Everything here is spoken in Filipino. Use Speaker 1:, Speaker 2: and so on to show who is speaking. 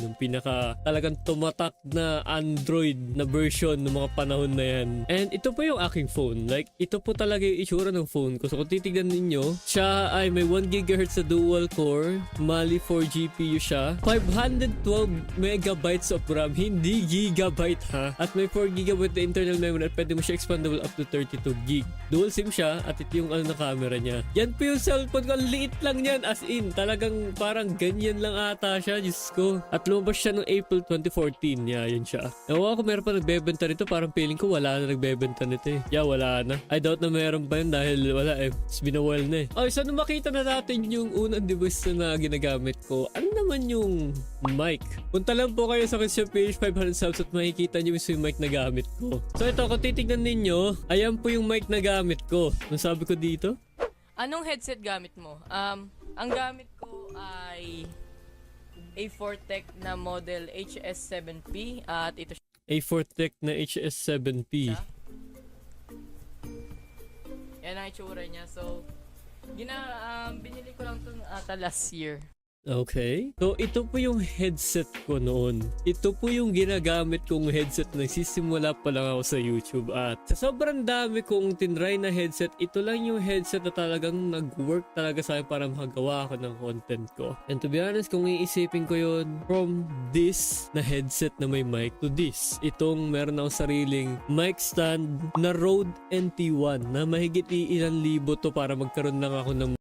Speaker 1: yung pinaka talagang tumatak na Android na version ng mga panahon na yan. And ito po yung aking phone. Like, ito po talaga yung itsura ng phone ko. So kung titignan ninyo, siya ay may 1 GHz sa dual core, Mali 4 GPU siya, 512 megabytes of RAM, hindi gigabyte ha. At may 4 GB na internal memory at pwede mo siya expandable up to 32 GB. Dual SIM siya at ito yung na camera niya. Yan po yung cellphone ko. Liit lang yan. As in, talagang parang ganyan lang ata siya. Diyos ko. At lumabas siya noong April 2014. Yeah, yun siya. Ewan ko meron pa nagbebenta nito. Parang feeling ko wala na nagbebenta nito eh. Yeah, wala na. I doubt na meron pa yun dahil wala eh. It's been a while na eh. Okay, so nung makita na natin yung unang device na ginagamit ko, ano naman yung mic? Punta lang po kayo sa Christian page 500 subs at makikita nyo yung mic na gamit ko. So ito, kung titignan ninyo, ayan po yung mic na gamit ko. Nung sabi ko dito,
Speaker 2: anong headset gamit mo? Ang gamit ko ay A4 Tech na model HS7P at ito
Speaker 1: A4 Tech na HS7P.
Speaker 2: siya. Yan ang itsura niya. So, binili ko lang ito ata last year.
Speaker 1: Okay. So, ito po yung headset ko noon. Ito po yung ginagamit kong headset na nagsisimula pa lang ako sa YouTube. At sa sobrang dami kong tinry na headset, ito lang yung headset na talagang nag-work talaga sa akin para makagawa ako ng content ko. And to be honest, kung iisipin ko yun, from this na headset na may mic to this, itong meron akong sariling mic stand na Rode NT1 na mahigit ilang libo to para magkaroon lang ako ng